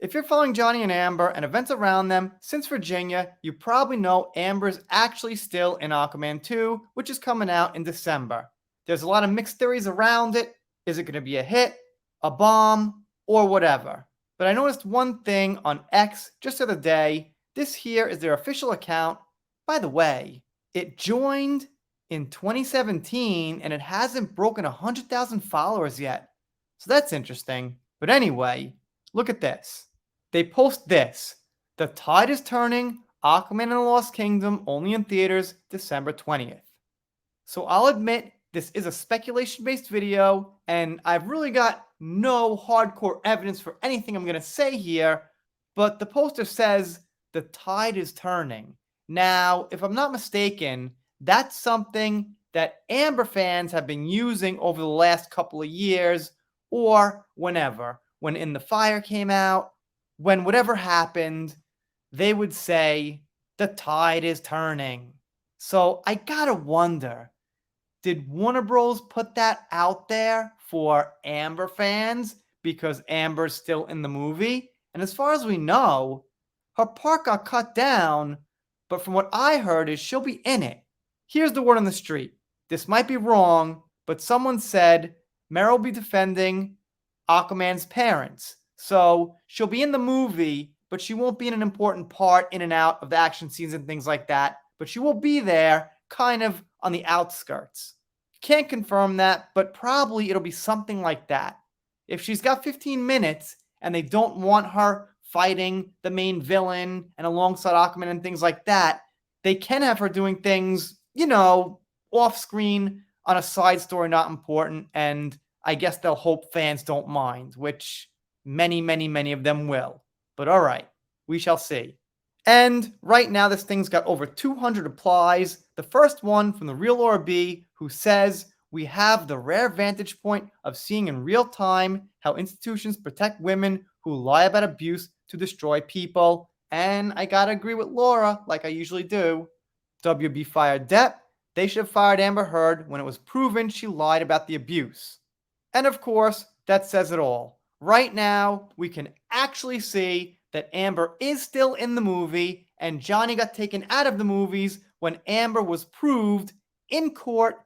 If you're following Johnny and Amber and events around them since Virginia, you probably know Amber's actually still in Aquaman 2, which is coming out in December. There's a lot of mixed theories around it. Is it going to be a hit, a bomb, or whatever? But I noticed one thing on X just the other day. This here is their official account. By the way, it joined in 2017 and it hasn't broken 100,000 followers yet. So that's interesting. But anyway, look at this. They post this. The tide is turning. Aquaman and the Lost Kingdom only in theaters December 20th. So I'll admit this is a speculation-based video, and I've really got no hardcore evidence for anything I'm going to say here, but the poster says the tide is turning. Now, if I'm not mistaken, that's something that Amber fans have been using over the last couple of years, or whenever. When In the Fire came out, when whatever happened, they would say, the tide is turning. So I gotta wonder, did Warner Bros. Put that out there for Amber fans because Amber's still in the movie? And as far as we know, her part got cut down, but from what I heard is she'll be in it. Here's the word on the street. This might be wrong, but someone said Meryl will be defending Aquaman's parents. So she'll be in the movie, but she won't be in an important part in and out of the action scenes and things like that. But she will be there, kind of on the outskirts. Can't confirm that, but probably it'll be something like that. If she's got 15 minutes and they don't want her fighting the main villain and alongside Aquaman and things like that, they can have her doing things, off screen on a side story not important, and I guess they'll hope fans don't mind, which many of them will. But all right, we shall see. And right now, this thing's got over 200 replies. The first one from the real Laura B, who says, we have the rare vantage point of seeing in real time how institutions protect women who lie about abuse to destroy people. And I gotta agree with Laura, like I usually do. WB fired Depp. They should have fired Amber Heard when it was proven she lied about the abuse. And of course, that says it all. Right now, we can actually see that Amber is still in the movie, and Johnny got taken out of the movies when Amber was proved in court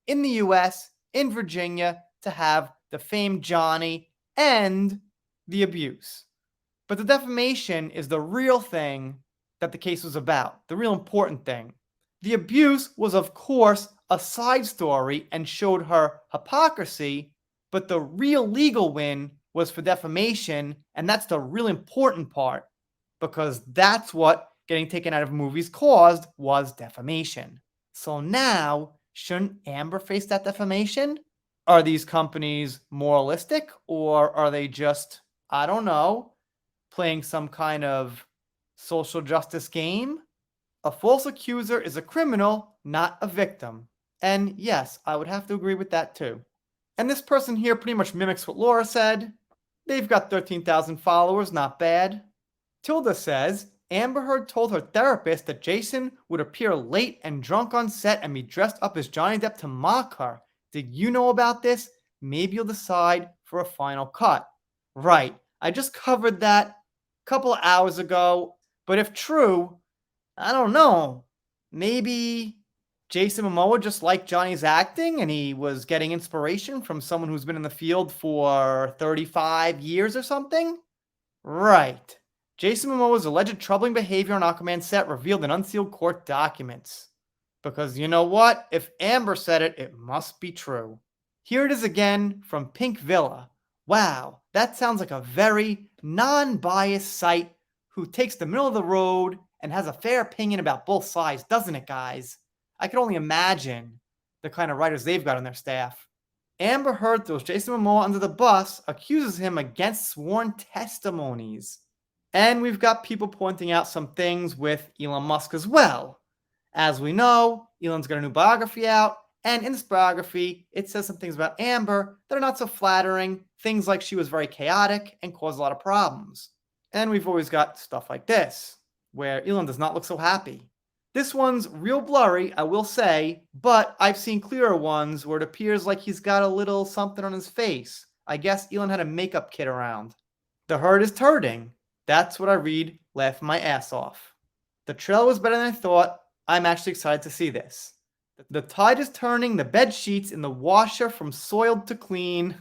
in the US, in Virginia, to have the famed Johnny and the abuse. But the defamation is the real thing that the case was about, the real important thing. The abuse was, of course, a side story and showed her hypocrisy, but the real legal win was for defamation, and that's the really important part, because that's what getting taken out of movies caused, was defamation. So now, shouldn't Amber face that defamation? Are these companies moralistic, or are they just, I don't know, playing some kind of social justice game? A false accuser is a criminal, not a victim. And yes, I would have to agree with that too. And this person here pretty much mimics what Laura said. They've got 13,000 followers, not bad. Tilda says, Amber Heard told her therapist that Jason would appear late and drunk on set and be dressed up as Johnny Depp to mock her. Did you know about this? Maybe you'll decide for a final cut. Right, I just covered that a couple of hours ago, but if true, I don't know. Maybe Jason Momoa just liked Johnny's acting and he was getting inspiration from someone who's been in the field for 35 years or something? Right. Jason Momoa's alleged troubling behavior on Aquaman set revealed in unsealed court documents. Because you know what? If Amber said it, it must be true. Here it is again from Pink Villa. Wow, that sounds like a very non-biased site who takes the middle of the road and has a fair opinion about both sides, doesn't it, guys? I can only imagine the kind of writers they've got on their staff. Amber Heard throws Jason Momoa under the bus, accuses him against sworn testimonies. And we've got people pointing out some things with Elon Musk as well. As we know, Elon's got a new biography out, and in this biography, it says some things about Amber that are not so flattering, things like she was very chaotic and caused a lot of problems. And we've always got stuff like this, where Elon does not look so happy. This one's real blurry, I will say, but I've seen clearer ones where it appears like he's got a little something on his face. I guess Elon had a makeup kit around. The Herd is turding. That's what I read, laughing my ass off. The trailer was better than I thought. I'm actually excited to see this. The tide is turning the bed sheets in the washer from soiled to clean.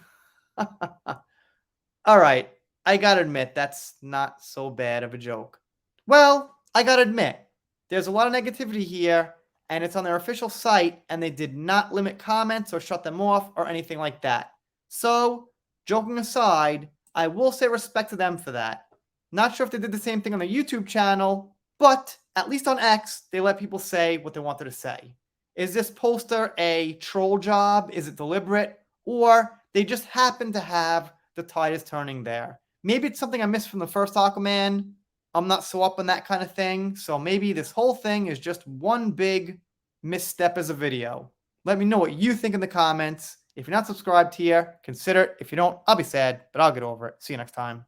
Alright, I gotta admit, that's not so bad of a joke. Well, I gotta admit, there's a lot of negativity here, and it's on their official site, and they did not limit comments or shut them off or anything like that. So, joking aside, I will say respect to them for that. Not sure if they did the same thing on their YouTube channel, but at least on X, they let people say what they wanted to say. Is this poster a troll job? Is it deliberate? Or they just happen to have the tide is turning there? Maybe it's something I missed from the first Aquaman. I'm not so up on that kind of thing. So maybe this whole thing is just one big misstep as a video. Let me know what you think in the comments. If you're not subscribed here, consider it. If you don't, I'll be sad, but I'll get over it. See you next time.